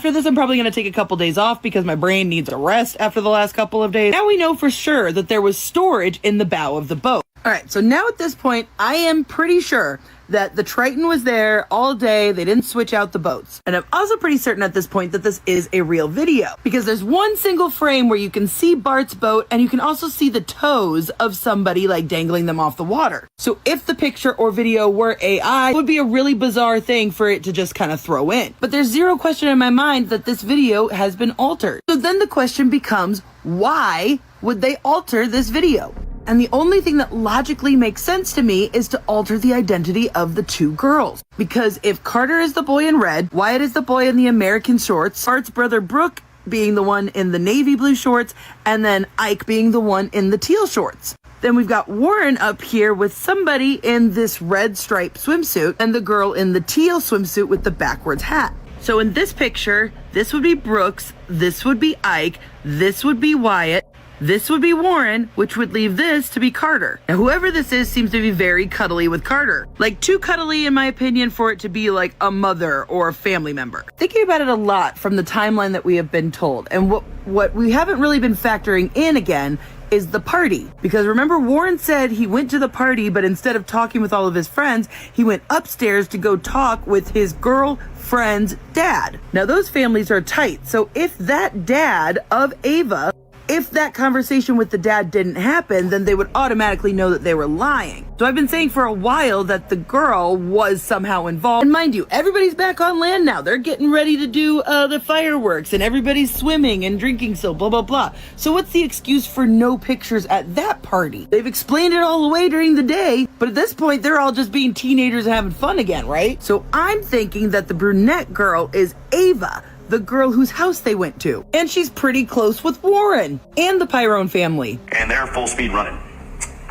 After this, I'm probably going to take a couple days off because my brain needs a rest after the last couple of days. Now we know for sure that there was storage in the bow of the boat. All right, so now at this point, I am pretty sure that the Triton was there all day. They didn't switch out the boats. And I'm also pretty certain at this point that this is a real video because there's one single frame where you can see Bart's boat and you can also see the toes of somebody like dangling them off the water. So if the picture or video were AI, it would be a really bizarre thing for it to just kind of throw in. But there's zero question in my mind that this video has been altered. So then the question becomes, why would they alter this video? And the only thing that logically makes sense to me is to alter the identity of the two girls. Because if Carter is the boy in red, Wyatt is the boy in the American shorts, Bart's brother Brooke being the one in the navy blue shorts, and then Ike being the one in the teal shorts. Then we've got Warren up here with somebody in this red striped swimsuit and the girl in the teal swimsuit with the backwards hat. So in this picture, this would be Brooks, this would be Ike, this would be Wyatt, this would be Warren, which would leave this to be Carter. Now, whoever this is seems to be very cuddly with Carter. Like, too cuddly, in my opinion, for it to be like a mother or a family member. Thinking about it a lot from the timeline that we have been told, and what we haven't really been factoring in again is the party. Because remember, Warren said he went to the party, but instead of talking with all of his friends, he went upstairs to go talk with his girlfriend's dad. Now, those families are tight, so if that dad of Ava, if that conversation with the dad didn't happen, then they would automatically know that they were lying. So I've been saying for a while that the girl was somehow involved. And mind you, everybody's back on land now. They're getting ready to do the fireworks and everybody's swimming and drinking still, blah, blah, blah. So what's the excuse for no pictures at that party? They've explained it all away during the day, but at this point, they're all just being teenagers and having fun again, right? So I'm thinking that the brunette girl is Ava, the girl whose house they went to. And she's pretty close with Warren and the Pyrone family. And they're full speed running.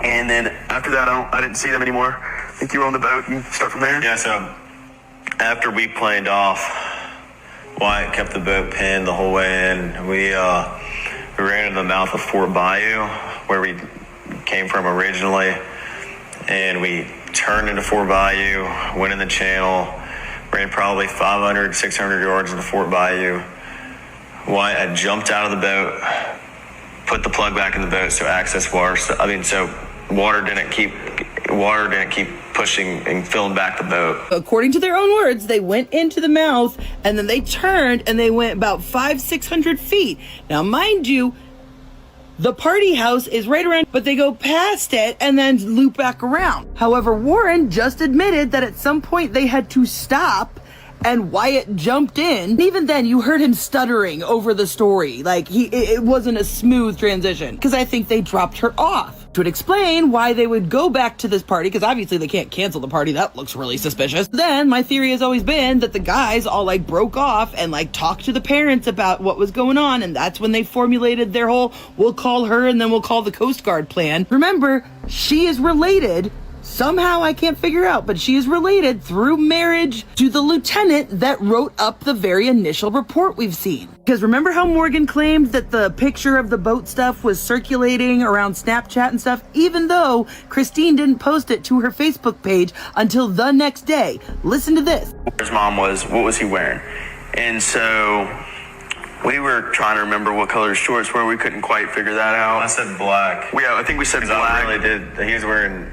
And then after that, I didn't see them anymore. I think you were on the boat. You start from there? Yeah, so after we planed off, Wyatt kept the boat pinned the whole way in. We ran into the mouth of Fort Bayou, where we came from originally. And we turned into Fort Bayou, went in the channel, ran probably 500, 600 yards into Fort Bayou. Wyatt had jumped out of the boat, put the plug back in the boat so access water. So water didn't keep pushing and filling back the boat. According to their own words, they went into the mouth and then they turned and they went about 500-600 feet. Now, mind you, the party house is right around, but they go past it and then loop back around. However, Warren just admitted that at some point they had to stop and Wyatt jumped in. And even then, you heard him stuttering over the story. Like, it wasn't a smooth transition because I think they dropped her off. Which would explain why they would go back to this party, because obviously they can't cancel the party. That looks really suspicious. Then my theory has always been that the guys all like broke off and like talked to the parents about what was going on, and that's when they formulated their whole we'll call her and then we'll call the Coast Guard plan. Remember, she is related somehow, I can't figure out, but she is related through marriage to the lieutenant that wrote up the very initial report we've seen. Because remember how Morgan claimed that the picture of the boat stuff was circulating around Snapchat and stuff, even though Christine didn't post it to her Facebook page until the next day. Listen to this. His mom was, what was he wearing? And so we were trying to remember what color his shorts were. We couldn't quite figure that out. I said black. Yeah, I think we said black. I really did. He was wearing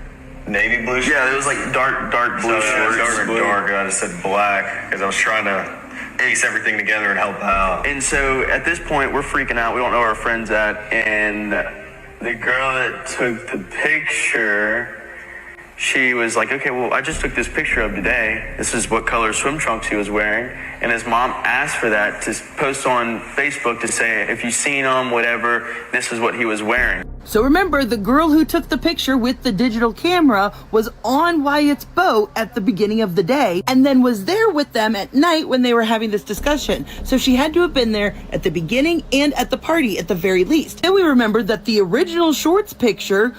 navy blue shorts? Yeah, it was like dark blue shorts. Dark. I just said black because I was trying to piece everything together and help out. And so at this point, we're freaking out. We don't know where our friend's at. And the girl that took the picture, she was like, okay, well, I just took this picture of today. This is what color swim trunks he was wearing. And his mom asked for that to post on Facebook to say, if you've seen him, whatever, this is what he was wearing. So remember, the girl who took the picture with the digital camera was on Wyatt's boat at the beginning of the day and then was there with them at night when they were having this discussion. So she had to have been there at the beginning and at the party at the very least. Then we remembered that the original shorts picture,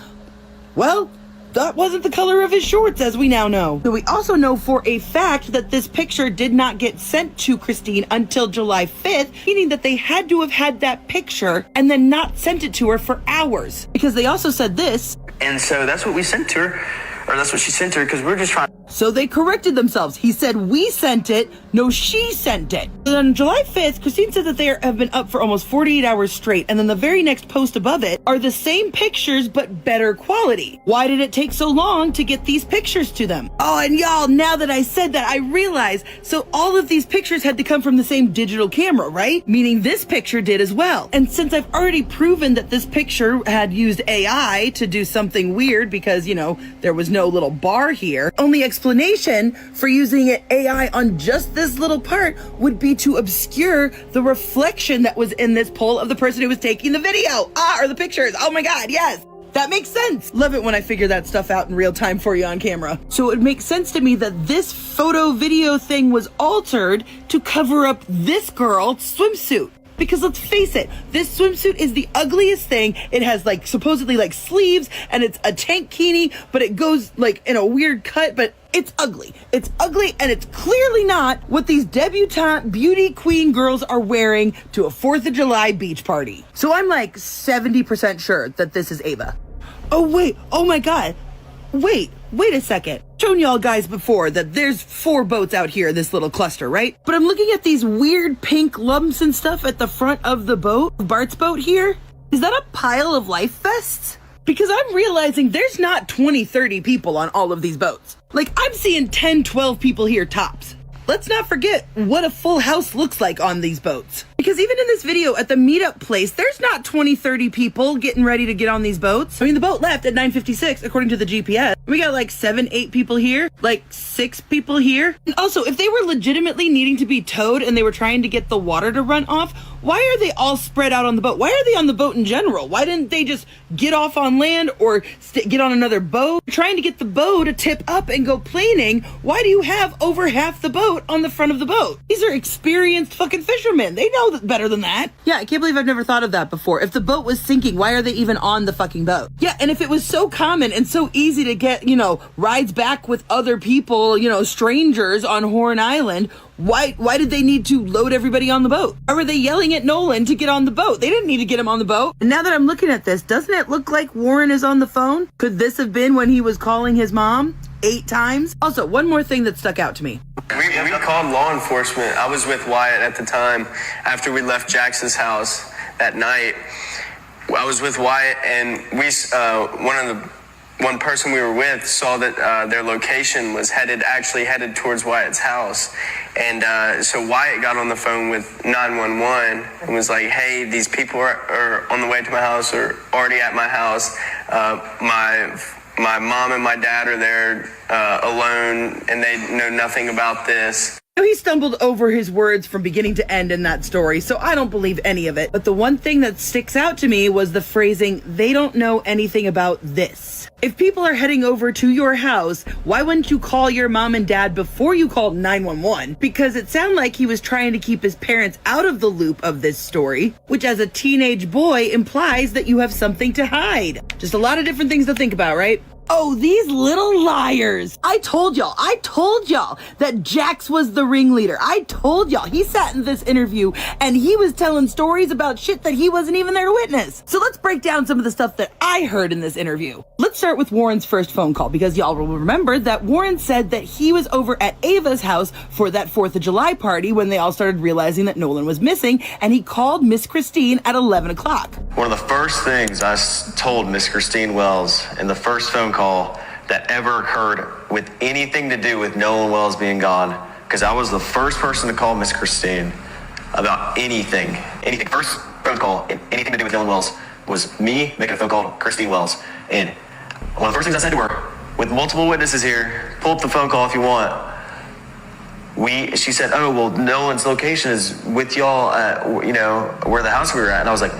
well, that wasn't the color of his shorts, as we now know. So we also know for a fact that this picture did not get sent to Christine until July 5th, meaning that they had to have had that picture and then not sent it to her for hours. Because they also said this. And so that's what we sent to her, or that's what she sent to her, because we're just trying. So they corrected themselves. He said, we sent it. No, she sent it. Then on July 5th, Christine said that they have been up for almost 48 hours straight, and then the very next post above it are the same pictures but better quality. Why did it take so long to get these pictures to them? Oh, and y'all, now that I said that, I realize, so all of these pictures had to come from the same digital camera, right? Meaning this picture did as well. And since I've already proven that this picture had used AI to do something weird because, you know, there was no little bar here, only explanation for using it AI on just this little part would be to obscure the reflection that was in this poll of the person who was taking the video. Or the pictures. Oh my God, yes. That makes sense. Love it when I figure that stuff out in real time for you on camera. So it makes sense to me that this photo video thing was altered to cover up this girl's swimsuit. Because let's face it, this swimsuit is the ugliest thing. It has like supposedly like sleeves and it's a tankini, but it goes like in a weird cut, but it's ugly. It's ugly and it's clearly not what these debutante beauty queen girls are wearing to a 4th of July beach party. So I'm like 70% sure that this is Ava. Oh wait, oh my God. Wait a second. Shown y'all guys before that there's 4 boats out here, this little cluster, right? But I'm looking at these weird pink lumps and stuff at the front of the boat, Bart's boat here. Is that a pile of life vests? Because I'm realizing there's not 20, 30 people on all of these boats. Like I'm seeing 10, 12 people here tops. Let's not forget what a full house looks like on these boats. Because even in this video at the meetup place, there's not 20, 30 people getting ready to get on these boats. I mean, the boat left at 9:56 according to the GPS. We got like 7, 8 people here, like 6 people here. And also, if they were legitimately needing to be towed and they were trying to get the water to run off, why are they all spread out on the boat? Why are they on the boat in general? Why didn't they just get off on land or get on another boat? Trying to get the boat to tip up and go planing, why do you have over half the boat on the front of the boat? These are experienced fucking fishermen. They know better than that. Yeah, I can't believe I've never thought of that before. If the boat was sinking, why are they even on the fucking boat? Yeah, and if it was so common and so easy to get, you know, rides back with other people, you know, strangers on Horn Island, why did they need to load everybody on the boat? Or were they yelling at Nolan to get on the boat? They didn't need to get him on the boat. And now that I'm looking at this, doesn't it look like Warren is on the phone? Could this have been when he was calling his mom 8 times? Also, one more thing that stuck out to me. We called law enforcement. I was with Wyatt at the time. After we left Jax's house that night, I was with Wyatt, and one person we were with saw that their location was headed towards Wyatt's house. And so Wyatt got on the phone with 911 and was like, hey, these people are on the way to my house or already at my house. My mom and my dad are there alone, and they know nothing about this. He stumbled over his words from beginning to end in that story, so I don't believe any of it. But the one thing that sticks out to me was the phrasing, they don't know anything about this. If people are heading over to your house, why wouldn't you call your mom and dad before you called 911? Because it sounded like he was trying to keep his parents out of the loop of this story, which as a teenage boy implies that you have something to hide. Just a lot of different things to think about, right? Oh, these little liars. I told y'all that Jax was the ringleader. I told y'all. He sat in this interview and he was telling stories about shit that he wasn't even there to witness. So let's break down some of the stuff that I heard in this interview. Let's start with Warren's first phone call, because y'all will remember that Warren said that he was over at Ava's house for that 4th of July party when they all started realizing that Nolan was missing, and he called Miss Christine at 11 o'clock. One of the first things I told Miss Christine Wells in the first phone call that ever occurred with anything to do with Nolan Wells being gone, because I was the first person to call Miss Christine about anything. First phone call, anything to do with Nolan Wells was me making a phone call to Christine Wells. And one of the first things I said to her, with multiple witnesses here, pull up the phone call if you want. She said, oh, well, Nolan's location is with y'all at, you know, where the house we were at. And I was like,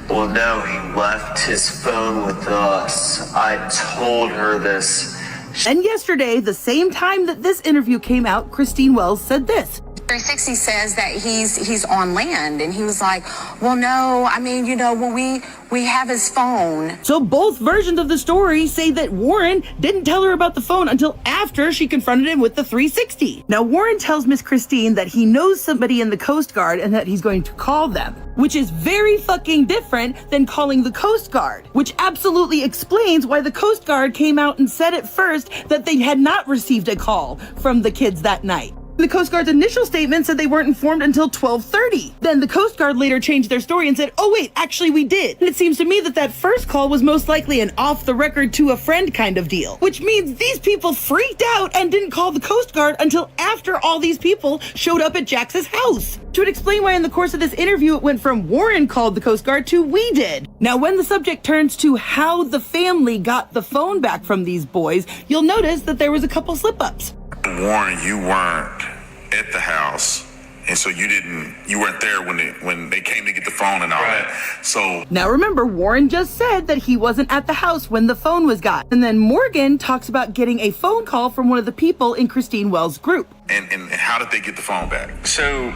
well, no, he left his phone with us. I told her this. And yesterday, the same time that this interview came out, Christine Wells said this. 360 says that he's on land, and he was like, well, no, I mean, you know, when we have his phone. So both versions of the story say that Warren didn't tell her about the phone until after she confronted him with the 360. Now, Warren tells Miss Christine that he knows somebody in the Coast Guard and that he's going to call them, which is very fucking different than calling the Coast Guard, which absolutely explains why the Coast Guard came out and said at first that they had not received a call from the kids that night. The Coast Guard's initial statement said they weren't informed until 12:30. Then the Coast Guard later changed their story and said, oh wait, actually we did. And it seems to me that that first call was most likely an off-the-record to a friend kind of deal, which means these people freaked out and didn't call the Coast Guard until after all these people showed up at Jax's house. Which would explain why in the course of this interview it went from Warren called the Coast Guard to we did. Now when the subject turns to how the family got the phone back from these boys, you'll notice that there was a couple slip-ups. Warren, you weren't at the house, and so you weren't there when they came to get the phone and all that. So now remember, Warren just said that he wasn't at the house when the phone was got. And then Morgan talks about getting a phone call from one of the people in Christine Wells' group. And how did they get the phone back? So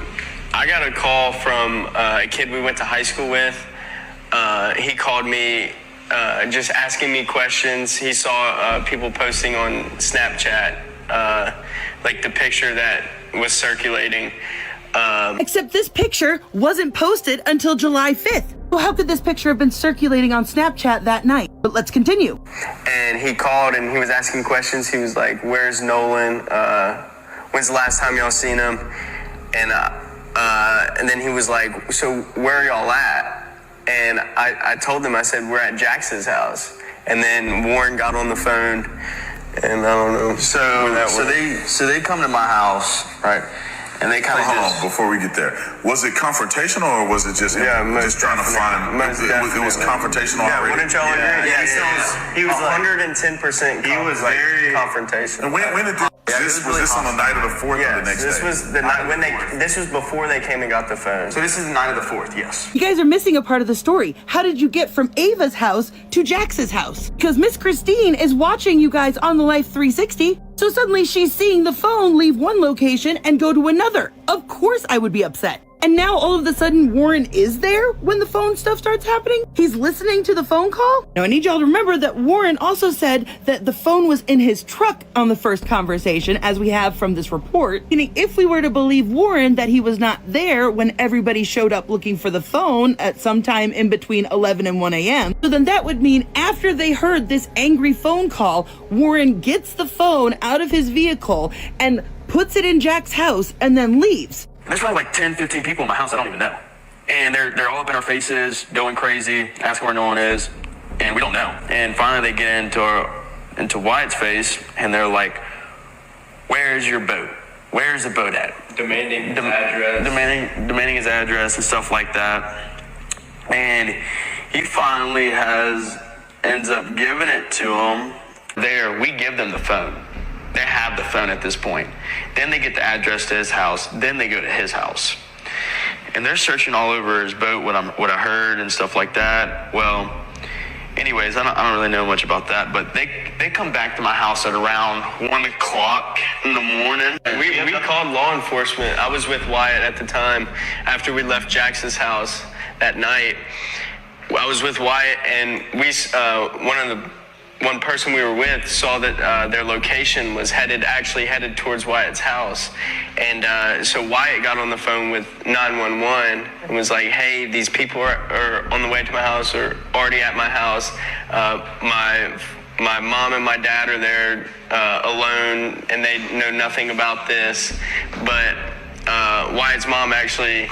I got a call from a kid we went to high school with. He called me just asking me questions. He saw people posting on Snapchat, like the picture that was circulating. Except this picture wasn't posted until July 5th. Well, how could this picture have been circulating on Snapchat that night? But let's continue. And he called and he was asking questions. He was like, where's Nolan? When's the last time y'all seen him? And then he was like, so where are y'all at? And I told him, I said, we're at Jax's house. And then Warren got on the phone, and I don't know. So they come to my house, right? And they kind of Hold on, before we get there. Was it confrontational or was it just just trying to find? It was confrontational already. Wouldn't y'all agree? Yeah, he was 110%. He was very confrontational. And when did this was this on the night of the 4th or the next this day? was the night when this was before they came and got the phone. So this is the night of the 4th, yes. You guys are missing a part of the story. How did you get from Ava's house to Jax's house? Because Miss Christine is watching you guys on the Life 360. So suddenly she's seeing the phone leave one location and go to another. Of course I would be upset. And now all of a sudden Warren is there when the phone stuff starts happening? He's listening to the phone call? Now I need y'all to remember that Warren also said that the phone was in his truck on the first conversation, as we have from this report. Meaning if we were to believe Warren that he was not there when everybody showed up looking for the phone at some time in between 11 and 1 a.m., so then that would mean after they heard this angry phone call, Warren gets the phone out of his vehicle and puts it in Jax's house and then leaves. There's probably like 10, 15 people in my house I don't even know. And they're all up in our faces, going crazy, asking where Nolan is, and we don't know. And finally they get into Wyatt's face, and they're like, where's your boat? Where's the boat at? Demanding his address. Demanding his address and stuff like that. And he finally ends up giving it to him. We give them the phone. They have the phone at this point. Then they get the address to his house. Then they go to his house. And they're searching all over his boat, what I heard and stuff like that. Well, anyways, I don't really know much about that, but they come back to my house at around 1 o'clock in the morning. We called law enforcement. I was with Wyatt at the time after we left Jax's house that night. I was with Wyatt, and one person we were with saw that their location was headed towards Wyatt's house. And so Wyatt got on the phone with 911 and was like, hey, these people are on the way to my house or already at my house. My mom and my dad are there alone, and they know nothing about this. But Wyatt's mom actually,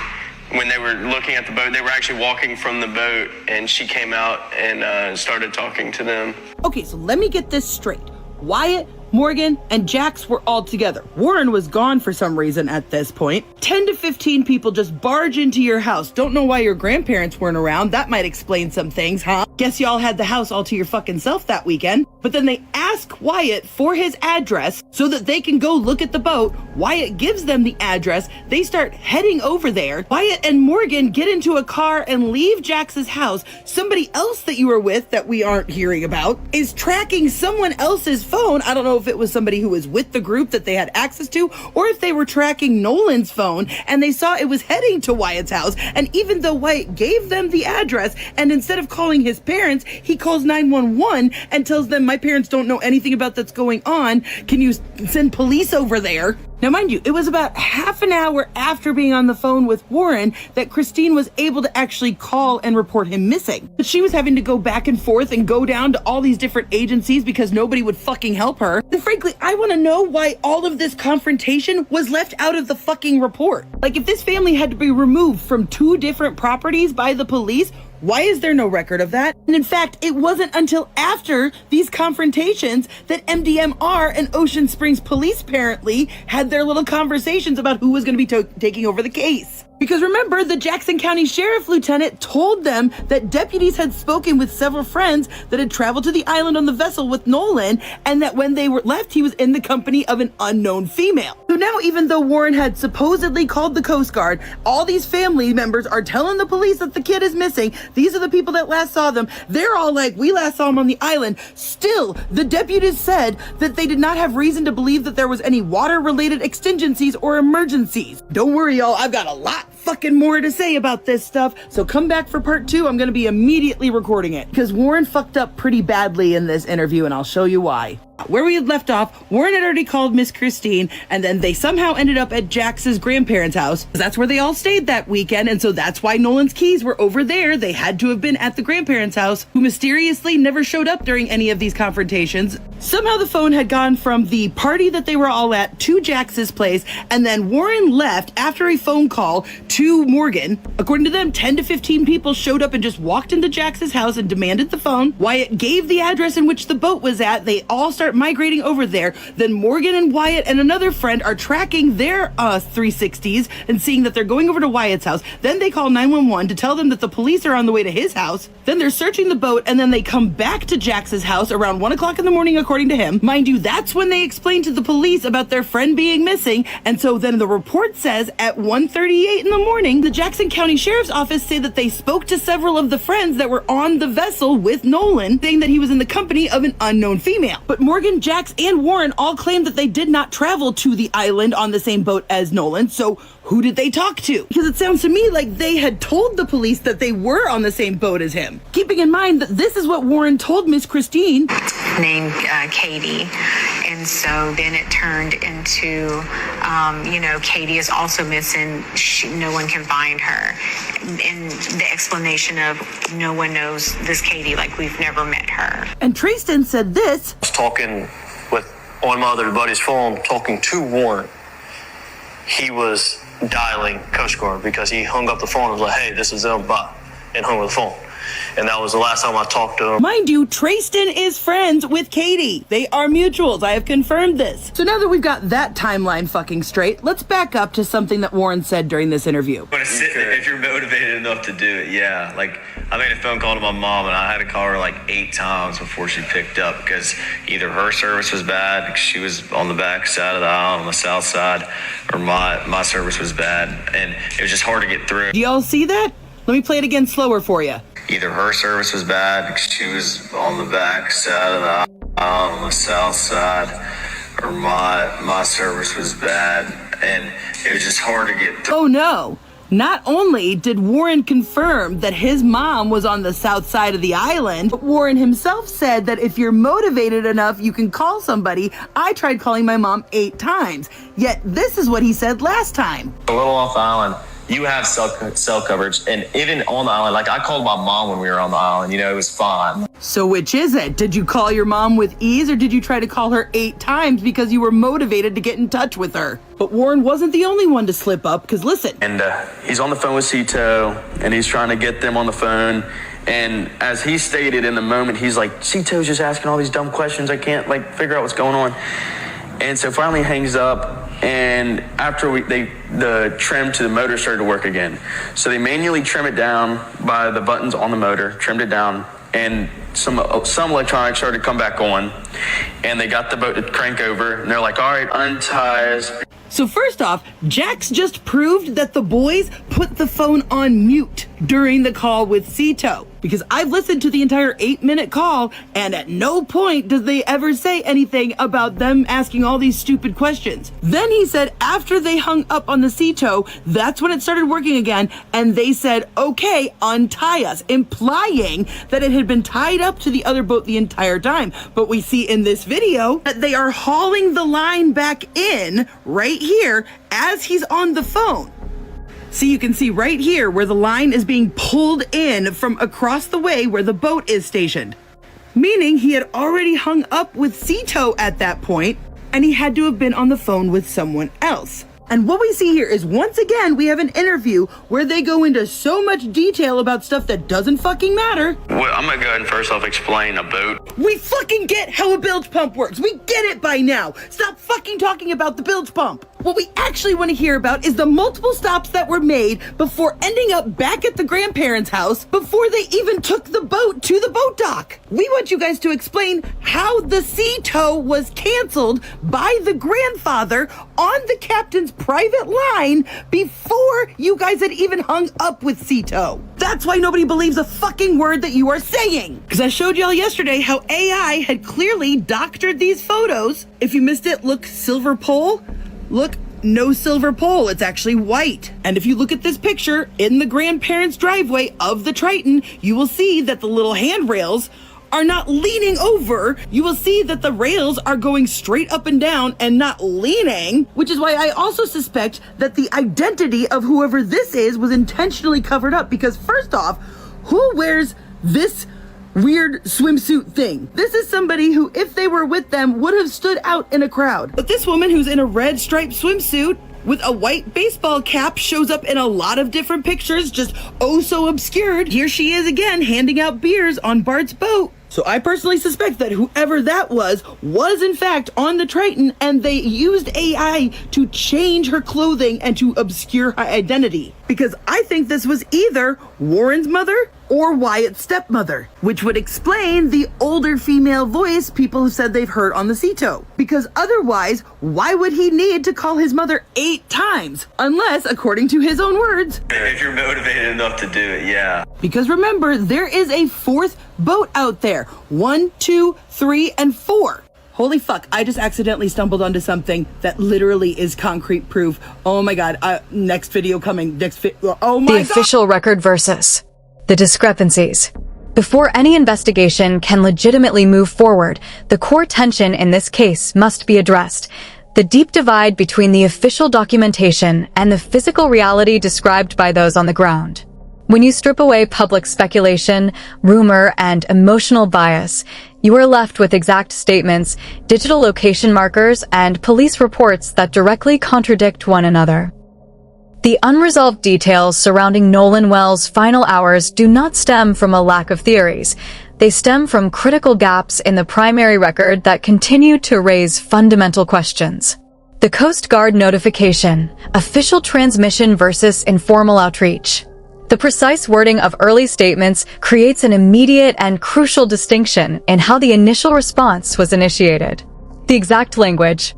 when they were looking at the boat, they were actually walking from the boat, and she came out and started talking to them. Okay, so let me get this straight. Wyatt, Morgan, and Jax were all together. Warren was gone for some reason at this point. 10 to 15 people just barge into your house. Don't know why your grandparents weren't around. That might explain some things, huh? Guess y'all had the house all to your fucking self that weekend. But then they ask Wyatt for his address so that they can go look at the boat. Wyatt gives them the address. They start heading over there. Wyatt and Morgan get into a car and leave Jax's house. Somebody else that you were with that we aren't hearing about is tracking someone else's phone. I don't know if it was somebody who was with the group that they had access to, or if they were tracking Nolan's phone and they saw it was heading to Wyatt's house. And even though Wyatt gave them the address, and instead of calling his parents, he calls 911 and tells them, my parents don't know anything about that's going on. Can you send police over there? Now, mind you, it was about half an hour after being on the phone with Warren that Christine was able to actually call and report him missing. But she was having to go back and forth and go down to all these different agencies because nobody would fucking help her. And frankly, I want to know why all of this confrontation was left out of the fucking report. Like, if this family had to be removed from 2 different properties by the police, why is there no record of that? And in fact, it wasn't until after these confrontations that MDMR and Ocean Springs Police apparently had their little conversations about who was going to be taking over the case. Because remember, the Jackson County Sheriff Lieutenant told them that deputies had spoken with several friends that had traveled to the island on the vessel with Nolan, and that when they were left, he was in the company of an unknown female. So now, even though Warren had supposedly called the Coast Guard, all these family members are telling the police that the kid is missing. These are the people that last saw them. They're all like, we last saw him on the island. Still, the deputies said that they did not have reason to believe that there was any water-related exigencies or emergencies. Don't worry, y'all. I've got a lot fucking more to say about this stuff, so come back for part 2. I'm gonna be immediately recording it because Warren fucked up pretty badly in this interview, and I'll show you why. Where we had left off, Warren had already called Miss Christine, and then they somehow ended up at Jax's grandparents' house. That's where they all stayed that weekend, and so that's why Nolan's keys were over there. They had to have been at the grandparents' house, who mysteriously never showed up during any of these confrontations. Somehow the phone had gone from the party that they were all at to Jax's place, and then Warren left after a phone call to Morgan. According to them, 10 to 15 people showed up and just walked into Jax's house and demanded the phone. Wyatt gave the address in which the boat was at. They all start migrating over there. Then Morgan and Wyatt and another friend are tracking their 360s and seeing that they're going over to Wyatt's house. Then they call 911 to tell them that the police are on the way to his house. Then they're searching the boat, and then they come back to Jax's house around 1 o'clock in the morning, according to him. Mind you, that's when they explain to the police about their friend being missing. And so then the report says at 1:38 in the morning, the Jackson County Sheriff's Office say that they spoke to several of the friends that were on the vessel with Nolan, saying that he was in the company of an unknown female. But Morgan, Jax, and Warren all claimed that they did not travel to the island on the same boat as Nolan. So who did they talk to? Because it sounds to me like they had told the police that they were on the same boat as him. Keeping in mind that this is what Warren told Miss Christine. Named Katie. And so then it turned into, Katie is also missing. No one can find her. And the explanation of no one knows this Katie, like we've never met her. And Tristan said this. I was talking on my other buddy's phone, talking to Warren. He was dialing Coast Guard because he hung up the phone and was like, hey, this is them, bye, and hung up the phone. And that was the last time I talked to him. Mind you, Tristan is friends with Katie. They are mutuals. I have confirmed this. So now that we've got that timeline fucking straight, let's back up to something that Warren said during this interview. But if you're motivated enough to do it, yeah. Like, I made a phone call to my mom, and I had to call her like 8 times before she picked up because either her service was bad because she was on the back side of the aisle on the south side, or my service was bad, and it was just hard to get through. Do y'all see that? Let me play it again slower for you. Either her service was bad because she was on the back side of the aisle on the south side, or my service was bad, and it was just hard to get through. Oh no. Not only did Warren confirm that his mom was on the south side of the island, but Warren himself said that if you're motivated enough, you can call somebody. I tried calling my mom 8 times. Yet this is what he said last time. A little off the island, you have cell coverage, and even on the island, like I called my mom when we were on the island, it was fine. So which is it? Did you call your mom with ease, or did you try to call her 8 times because you were motivated to get in touch with her? But Warren wasn't the only one to slip up, because listen. And he's on the phone with Cito, and he's trying to get them on the phone. And as he stated in the moment, he's like, Cito's just asking all these dumb questions. I can't figure out what's going on. And so finally he hangs up. And after the trim to the motor started to work again. So they manually trim it down by the buttons on the motor, trimmed it down, and some electronics started to come back on. And they got the boat to crank over, and they're like, all right, untie us. So first off, Jax just proved that the boys put the phone on mute during the call with Cito. because I've listened to the entire 8-minute call, and at no point does they ever say anything about them asking all these stupid questions. Then he said after they hung up on the sea tow, that's when it started working again, and they said, okay, untie us, implying that it had been tied up to the other boat the entire time. But we see in this video that they are hauling the line back in right here as he's on the phone. See, you can see right here where the line is being pulled in from across the way where the boat is stationed. Meaning he had already hung up with sea tow at that point, and he had to have been on the phone with someone else. And what we see here is, once again, we have an interview where they go into so much detail about stuff that doesn't fucking matter. Well, I'm gonna go ahead and first off explain a boat. We fucking get how a bilge pump works. We get it by now. Stop fucking talking about the bilge pump. What we actually want to hear about is the multiple stops that were made before ending up back at the grandparents' house before they even took the boat to the boat dock. We want you guys to explain how the sea tow was canceled by the grandfather on the captain's private line before you guys had even hung up with sea tow. That's why nobody believes a fucking word that you are saying. Because I showed y'all yesterday how AI had clearly doctored these photos. If you missed it, look, silver pole. Look, no silver pole, it's actually white. And if you look at this picture in the grandparents' driveway of the Triton, you will see that the little handrails are not leaning over. You will see that the rails are going straight up and down and not leaning, which is why I also suspect that the identity of whoever this is was intentionally covered up, because first off, who wears this weird swimsuit thing? This is somebody who, if they were with them, would have stood out in a crowd. But this woman who's in a red striped swimsuit with a white baseball cap shows up in a lot of different pictures, just oh so obscured. Here she is again, handing out beers on Bart's boat. So I personally suspect that whoever that was in fact on the Triton, and they used AI to change her clothing and to obscure her identity. Because I think this was either Warren's mother or Wyatt's stepmother, which would explain the older female voice people have said they've heard on the sea tow. Because otherwise, why would he need to call his mother 8 times? Unless, according to his own words, If you're motivated enough to do it, yeah. because remember, there is a 4th boat out there. 1, 2, 3, and 4. Holy fuck, I just accidentally stumbled onto something that literally is concrete proof. Oh my god, next video coming. Oh my god. The official record versus the discrepancies. Before any investigation can legitimately move forward, the core tension in this case must be addressed. The deep divide between the official documentation and the physical reality described by those on the ground. When you strip away public speculation, rumor, and emotional bias, you are left with exact statements, digital location markers, and police reports that directly contradict one another. The unresolved details surrounding Nolan Wells' final hours do not stem from a lack of theories. They stem from critical gaps in the primary record that continue to raise fundamental questions. The Coast Guard notification, official transmission versus informal outreach. The precise wording of early statements creates an immediate and crucial distinction in how the initial response was initiated. The exact language.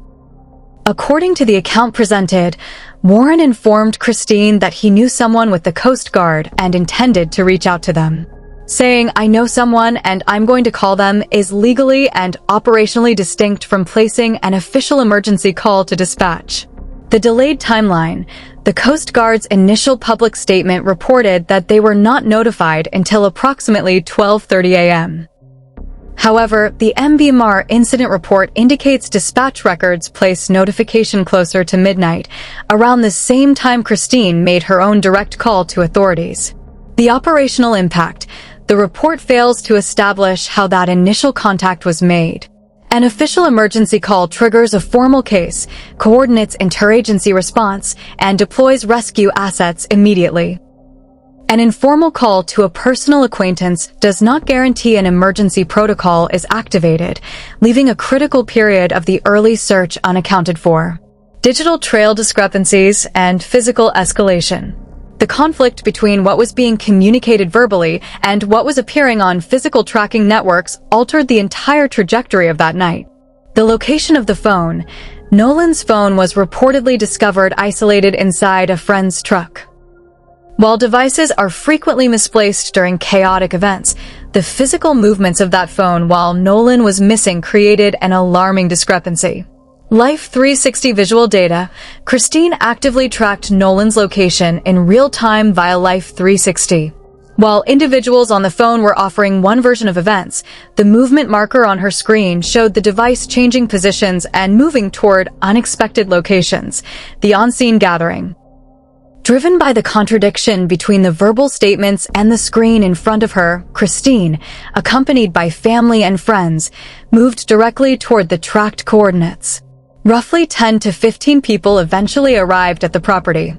According to the account presented, Warren informed Christine that he knew someone with the Coast Guard and intended to reach out to them. Saying, "I know someone and I'm going to call them," is legally and operationally distinct from placing an official emergency call to dispatch. The delayed timeline. The Coast Guard's initial public statement reported that they were not notified until approximately 12:30 a.m. However, the MBMR incident report indicates dispatch records place notification closer to midnight, around the same time Christine made her own direct call to authorities. The operational impact. The report fails to establish how that initial contact was made. An official emergency call triggers a formal case, coordinates interagency response, and deploys rescue assets immediately. An informal call to a personal acquaintance does not guarantee an emergency protocol is activated, leaving a critical period of the early search unaccounted for. Digital trail discrepancies and physical escalation. The conflict between what was being communicated verbally and what was appearing on physical tracking networks altered the entire trajectory of that night. The location of the phone. Nolan's phone was reportedly discovered isolated inside a friend's truck. While devices are frequently misplaced during chaotic events, the physical movements of that phone while Nolan was missing created an alarming discrepancy. Life 360 visual data, Christine actively tracked Nolan's location in real time via Life 360. While individuals on the phone were offering one version of events, the movement marker on her screen showed the device changing positions and moving toward unexpected locations, the on-scene gathering. Driven by the contradiction between the verbal statements and the screen in front of her, Christine, accompanied by family and friends, moved directly toward the tracked coordinates. Roughly 10 to 15 people eventually arrived at the property.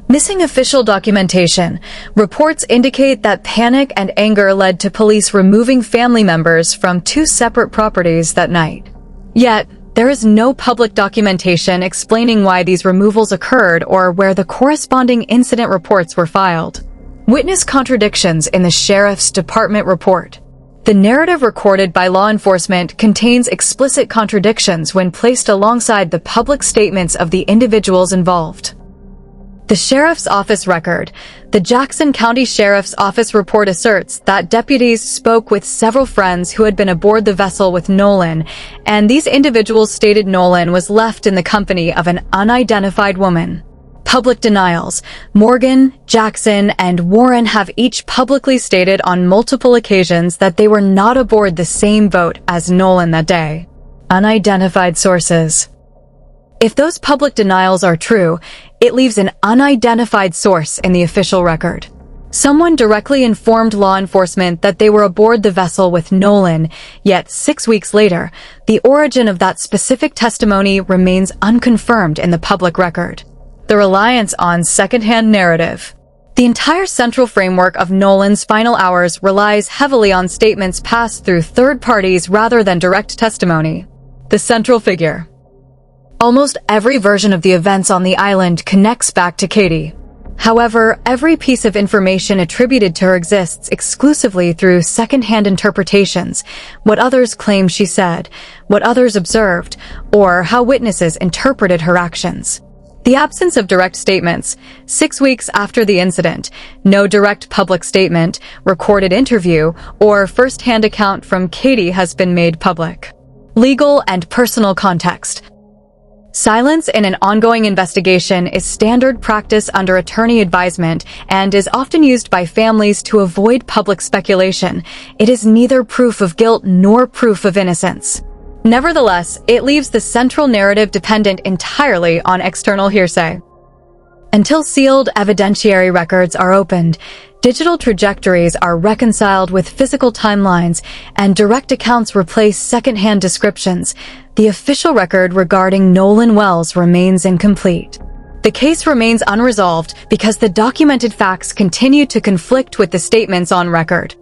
Missing official documentation, reports indicate that panic and anger led to police removing family members from 2 separate properties that night. Yet, there is no public documentation explaining why these removals occurred or where the corresponding incident reports were filed. Witness contradictions in the Sheriff's Department report. The narrative recorded by law enforcement contains explicit contradictions when placed alongside the public statements of the individuals involved. The Sheriff's Office record. The Jackson County Sheriff's Office report asserts that deputies spoke with several friends who had been aboard the vessel with Nolan, and these individuals stated Nolan was left in the company of an unidentified woman. Public denials. Morgan, Jackson, and Warren have each publicly stated on multiple occasions that they were not aboard the same boat as Nolan that day. Unidentified sources. If those public denials are true, it leaves an unidentified source in the official record. Someone directly informed law enforcement that they were aboard the vessel with Nolan, yet 6 weeks later, the origin of that specific testimony remains unconfirmed in the public record. The reliance on secondhand narrative. The entire central framework of Nolan's final hours relies heavily on statements passed through third parties rather than direct testimony. The central figure. Almost every version of the events on the island connects back to Katie. However, every piece of information attributed to her exists exclusively through second-hand interpretations, what others claim she said, what others observed, or how witnesses interpreted her actions. The absence of direct statements. 6 weeks after the incident, no direct public statement, recorded interview, or first-hand account from Katie has been made public. Legal and personal context. Silence in an ongoing investigation is standard practice under attorney advisement and is often used by families to avoid public speculation. It is neither proof of guilt nor proof of innocence. Nevertheless, it leaves the central narrative dependent entirely on external hearsay. Until sealed evidentiary records are opened, digital trajectories are reconciled with physical timelines, and direct accounts replace second-hand descriptions. The official record regarding Nolan Wells remains incomplete. The case remains unresolved because the documented facts continue to conflict with the statements on record.